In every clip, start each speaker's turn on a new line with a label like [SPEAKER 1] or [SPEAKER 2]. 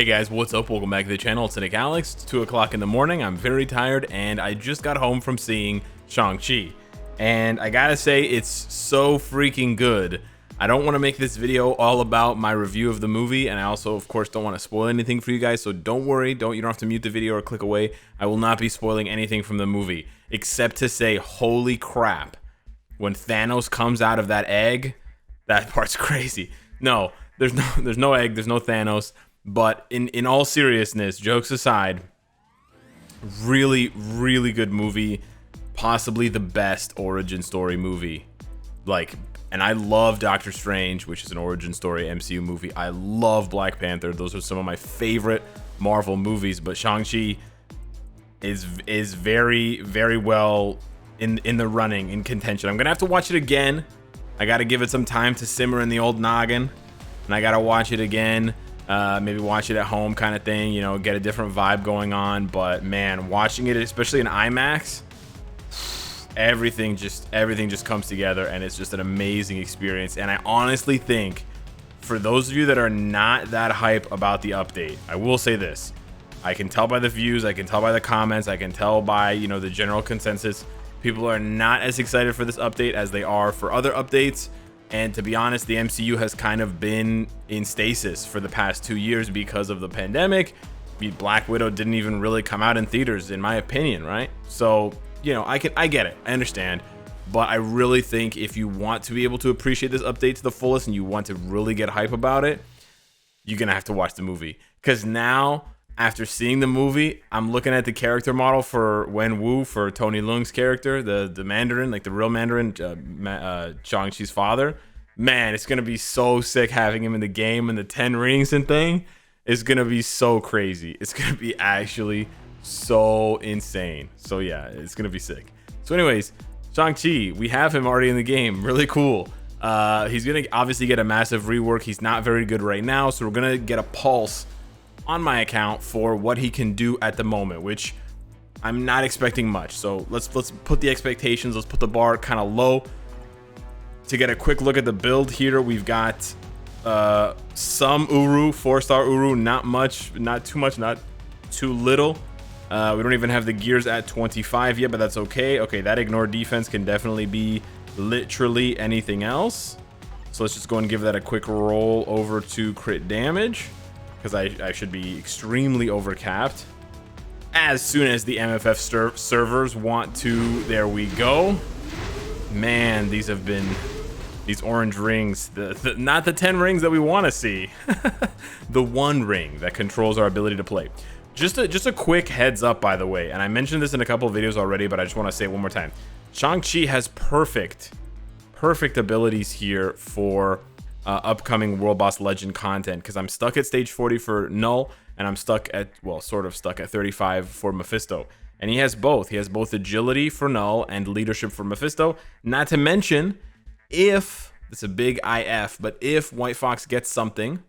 [SPEAKER 1] Hey guys, what's up? Welcome back to the channel. It's Cynicalex. It's 2 o'clock in the morning. I'm very tired and I just got home from seeing Shang-Chi. And I gotta say, it's so freaking good. I don't want to make this video all about my review of the movie, and I also, of course, don't want to spoil anything for you guys, so don't worry. You don't have to mute the video or click away. I will not be spoiling anything from the movie, except to say, holy crap. When Thanos comes out of that egg, that part's crazy. No, there's no egg, there's no Thanos. But in all seriousness, jokes aside, really good movie, possibly the best origin story movie. And I love Doctor Strange, which is an origin story MCU movie. I love Black Panther. Those are some of my favorite Marvel movies, but Shang-Chi is very well in the running, in contention. I'm gonna have to watch it again. I gotta give it some time to simmer in the old noggin, and I gotta watch it again. Maybe watch it at home kind of thing, you know, get a different vibe going on. But man, watching it, especially in IMAX, everything just comes together, and it's just an amazing experience. And I honestly think, for those of you that are not that hype about the update, I will say this: I can tell by the views, I can tell by the comments, I can tell by, you know, the general consensus, people are not as excited for this update as they are for other updates. And to be honest, the MCU has kind of been in stasis for the past 2 years because of the pandemic. Black Widow didn't even really come out in theaters, in my opinion, right? So, you know, I get it, I understand. But I really think if you want to be able to appreciate this update to the fullest and you want to really get hype about it, you're gonna have to watch the movie. Because now, after seeing the movie, I'm looking at the character model for Wenwu, for Tony Leung's character, the Mandarin, like the real Mandarin, Shang-Chi's father. Man, it's gonna be so sick having him in the game, and the 10 rings and thing is gonna be so crazy. It's gonna be actually so insane. So yeah, it's gonna be sick. So anyways, Shang-Chi, we have him already in the game. Really cool. He's gonna obviously get a massive rework. He's not very good right now, so we're gonna get a pulse on my account for what he can do at the moment, which I'm not expecting much. So let's put the expectations, let's put the bar kind of low. To get a quick look at the build here, we've got some Uru, 4-star Uru, not much, not too much, not too little. We don't even have the gears at 25 yet, but that's okay. Okay, that ignore defense can definitely be literally anything else. So let's just go and give that a quick roll over to crit damage, because I should be extremely overcapped. As soon as the MFF servers want to, there we go. Man, these have been, these orange rings, not the 10 rings that we want to see. The one ring that controls our ability to play. Just a quick heads up, by the way, and I mentioned this in a couple of videos already, but I just want to say it one more time. Shang-Chi has perfect abilities here for upcoming World Boss Legend content, because I'm stuck at stage 40 for Null, and I'm stuck at, well, sort of stuck at 35 for Mephisto. And he has both. He has both agility for Null and leadership for Mephisto. Not to mention, if, it's a big IF, but if White Fox gets something,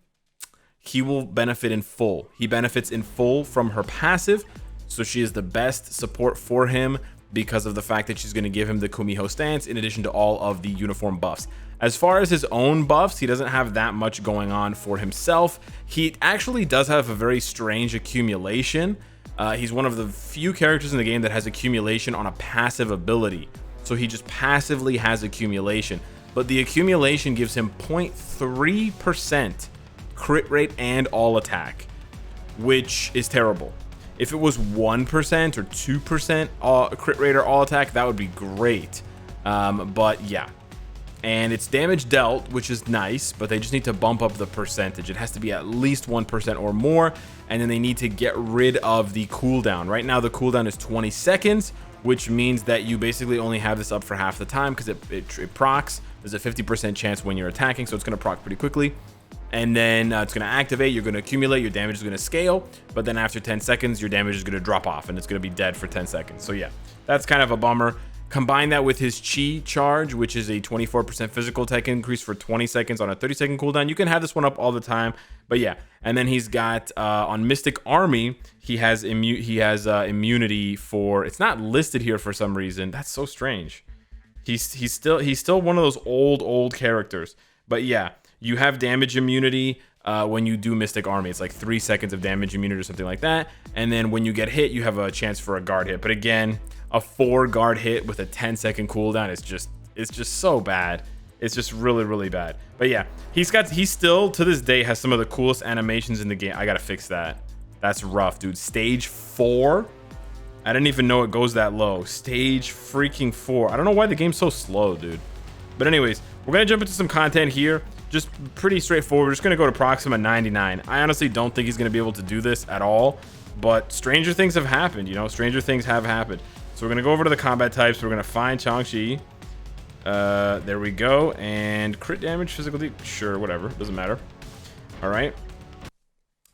[SPEAKER 1] he will benefit in full. He benefits in full from her passive, so she is the best support for him because of the fact that she's going to give him the Kumiho stance in addition to all of the uniform buffs. As far as his own buffs, he doesn't have that much going on for himself. He actually does have a very strange accumulation. He's one of the few characters in the game that has accumulation on a passive ability. So he just passively has accumulation. But the accumulation gives him 0.3% crit rate and all attack, which is terrible. If it was 1% or 2% crit rate or all attack, that would be great. But yeah. And it's damage dealt, which is nice, but they just need to bump up the percentage. It has to be at least 1% or more, and then they need to get rid of the cooldown. Right now, the cooldown is 20 seconds, which means that you basically only have this up for half the time because it procs. There's a 50% chance when you're attacking, so it's going to proc pretty quickly. And then it's going to activate, you're going to accumulate, your damage is going to scale, but then after 10 seconds, your damage is going to drop off, and it's going to be dead for 10 seconds. So yeah, that's kind of a bummer. Combine that with his Chi charge, which is a 24% physical attack increase for 20 seconds on a 30-second cooldown. You can have this one up all the time, but yeah. And then he's got on Mystic Army, he has immunity for. It's not listed here for some reason. That's so strange. He's still one of those old characters. But yeah, you have damage immunity. when you do Mystic Army. It's like 3 seconds of damage immune or something like that. And then when you get hit, you have a chance for a guard hit. But again, a 4 guard hit with a 10-second cooldown is just so bad. It's just really, really bad. But yeah, he still to this day has some of the coolest animations in the game. I gotta fix that. That's rough, dude. Stage 4. I didn't even know it goes that low. Stage freaking 4. I don't know why the game's so slow, dude. But anyways, we're gonna jump into some content here. Just pretty straightforward. We're just gonna go to Proxima 99. I honestly don't think he's gonna be able to do this at all, but stranger things have happened, you know. Stranger things have happened. So we're gonna go over to the combat types. We're gonna find Shang-Chi. There we go. And crit damage, physical sure, whatever, doesn't matter. All right.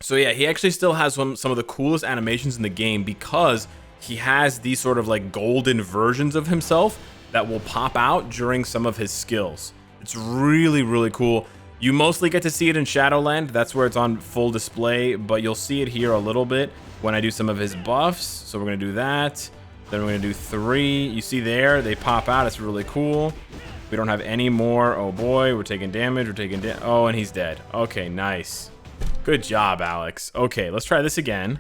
[SPEAKER 1] So yeah, he actually still has some of the coolest animations in the game because he has these sort of like golden versions of himself that will pop out during some of his skills. It's really, really cool. You mostly get to see it in Shadowland. That's where it's on full display, but you'll see it here a little bit when I do some of his buffs. So we're gonna do that. Then we're gonna do 3. You see there, they pop out. It's really cool. We don't have any more. Oh boy, we're taking damage. We're taking oh, and he's dead. Okay, nice. Good job, Alex. Okay, let's try this again.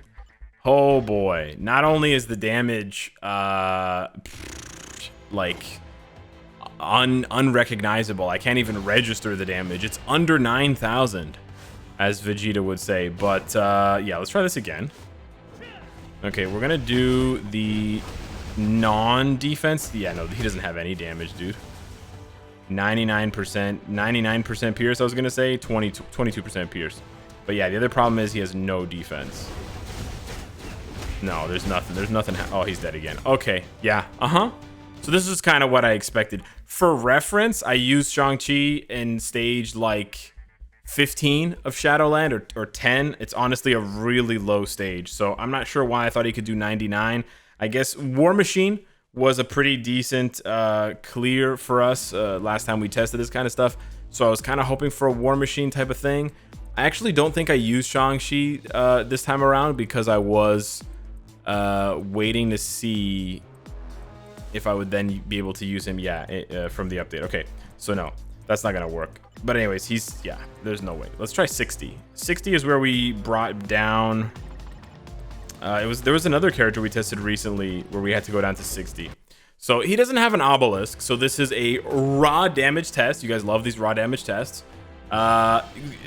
[SPEAKER 1] Oh boy. Not only is the damage like unrecognizable, I can't even register the damage. It's under 9,000, as Vegeta would say. But yeah, let's try this again. Okay, we're gonna do the non-defense. Yeah, no, he doesn't have any damage, dude. 99% pierce, I was gonna say. 22% pierce. But yeah, the other problem is he has no defense. No, there's nothing. Oh, he's dead again. Okay, yeah, so this is kind of what I expected. For reference, I used Shang-Chi in stage like 15 of Shadowland or 10. It's honestly a really low stage, so I'm not sure why I thought he could do 99. I guess War Machine was a pretty decent clear for us last time we tested this kind of stuff, so I was kind of hoping for a War Machine type of thing. I actually don't think I used Shang-Chi this time around because I was waiting to see if I would then be able to use him, from the update. Okay, so no, that's not gonna work. But anyways, there's no way. Let's try 60. 60 is where we brought down. There was another character we tested recently where we had to go down to 60. So he doesn't have an obelisk. So this is a raw damage test. You guys love these raw damage tests.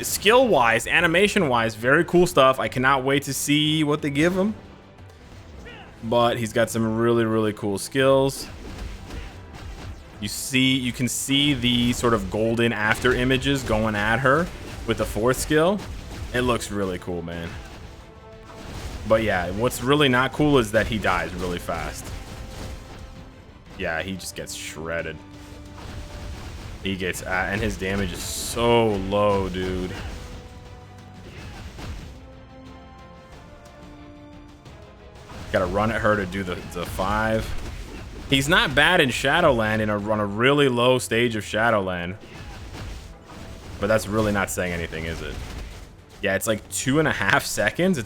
[SPEAKER 1] Skill wise, animation wise, very cool stuff. I cannot wait to see what they give him. But he's got some really, really cool skills. You can see the sort of golden after images going at her with the 4th skill. It looks really cool, man. But yeah, what's really not cool is that he dies really fast. Yeah, he just gets shredded. He gets, and his damage is so low, dude. Gotta run at her to do the 5. He's not bad in Shadowland on a really low stage of Shadowland. But that's really not saying anything, is it? Yeah, it's like 2.5 seconds.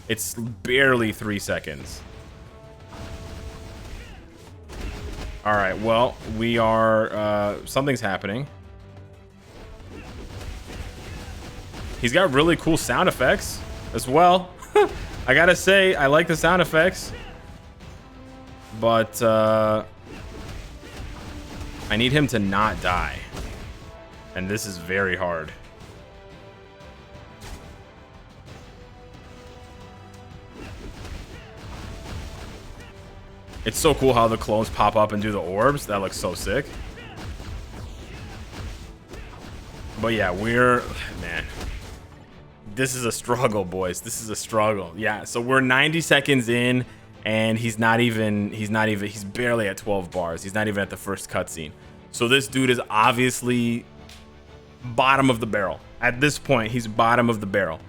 [SPEAKER 1] It's barely 3 seconds. All right, well, we are something's happening. He's got really cool sound effects as well. I gotta say, I like the sound effects, but I need him to not die, and this is very hard. It's so cool how the clones pop up and do the orbs. That looks so sick. But yeah, man. This is a struggle, boys. This is a struggle. Yeah, so we're 90 seconds in, and he's barely at 12 bars. He's not even at the first cutscene. So this dude is obviously bottom of the barrel. At this point, he's bottom of the barrel.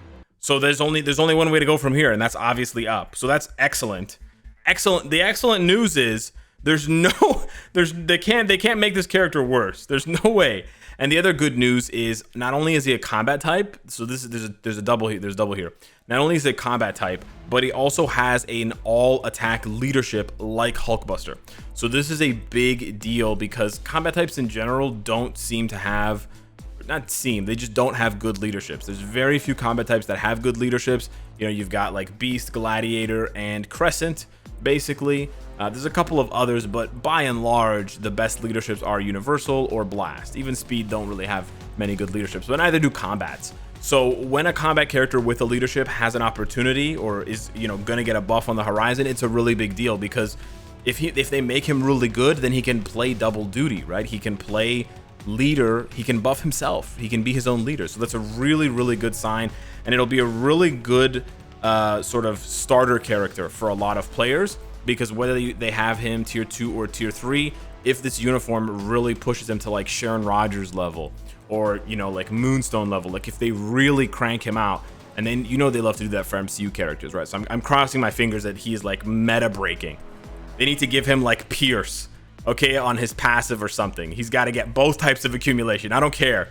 [SPEAKER 1] So there's only one way to go from here, and that's obviously up. So that's excellent. Excellent. The excellent news is they can't make this character worse. There's no way. And the other good news is not only is he a combat type, so there's double here. Not only is he a combat type, but he also has an all attack leadership like Hulkbuster. So this is a big deal because combat types in general don't seem to have not seem, they just don't have good leaderships. There's very few combat types that have good leaderships. You know, you've got like Beast, Gladiator, and Crescent, basically. There's a couple of others, but by and large, the best leaderships are Universal or Blast. Even Speed don't really have many good leaderships, but neither do combats. So when a combat character with a leadership has an opportunity or is, you know, gonna get a buff on the horizon, it's a really big deal, because if they make him really good, then he can play double duty, right? He can play leader, he can buff himself, he can be his own leader. So that's a really, really good sign, and it'll be a really good sort of starter character for a lot of players, because whether they have him tier 2 or tier 3, if this uniform really pushes him to like Sharon Rogers level, or, you know, like Moonstone level, like if they really crank him out, and then, you know, they love to do that for MCU characters, right? So I'm crossing my fingers that he's like meta breaking. They need to give him like Pierce, okay, on his passive or something. He's got to get both types of accumulation. I don't care.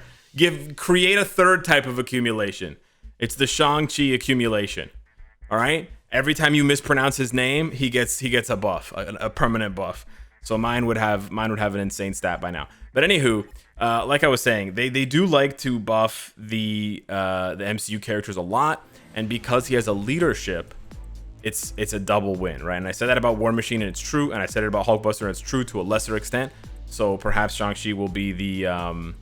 [SPEAKER 1] Create a third type of accumulation. It's the Shang-Chi accumulation. All right. Every time you mispronounce his name, he gets a buff, a permanent buff. So mine would have an insane stat by now. But anywho, like I was saying, they do like to buff the MCU characters a lot, and because he has a leadership, it's a double win, right? And I said that about War Machine, and it's true, and I said it about Hulkbuster, and it's true to a lesser extent. So perhaps Shang-Chi will be the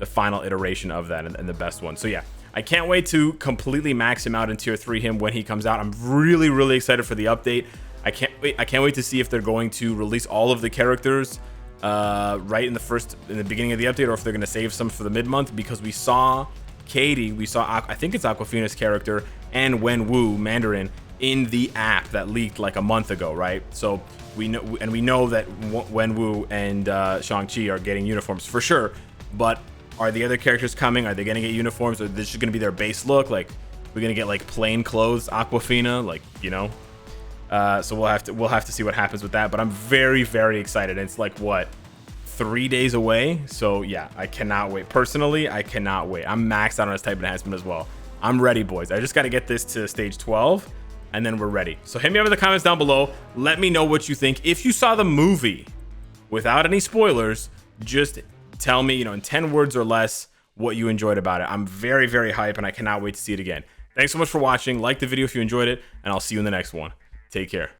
[SPEAKER 1] final iteration of that, and the best one. So yeah, I can't wait to completely max him out in tier 3 him when he comes out. I'm really, really excited for the update. I can't wait to see if they're going to release all of the characters right in the beginning of the update, or if they're going to save some for the mid-month, because we saw Katie, we saw, I think it's Aquafina's character, and Wenwu Mandarin in the app that leaked like a month ago, right? So we know that Wenwu and Shang-Chi are getting uniforms for sure, but are the other characters coming? Are they gonna get uniforms, or this is gonna be their base look? Like, we're gonna get like plain clothes Aquafina, like, you know? So we'll have to see what happens with that, but I'm very, very excited. It's like, what, 3 days away? So yeah, I cannot wait. Personally, I cannot wait. I'm maxed out on this type enhancement as well. I'm ready, boys. I just got to get this to stage 12, and then we're ready. So hit me up in the comments down below. Let me know what you think. If you saw the movie, without any spoilers, just tell me, you know, in 10 words or less, what you enjoyed about it. I'm very, very hype, and I cannot wait to see it again. Thanks so much for watching. Like the video if you enjoyed it, and I'll see you in the next one. Take care.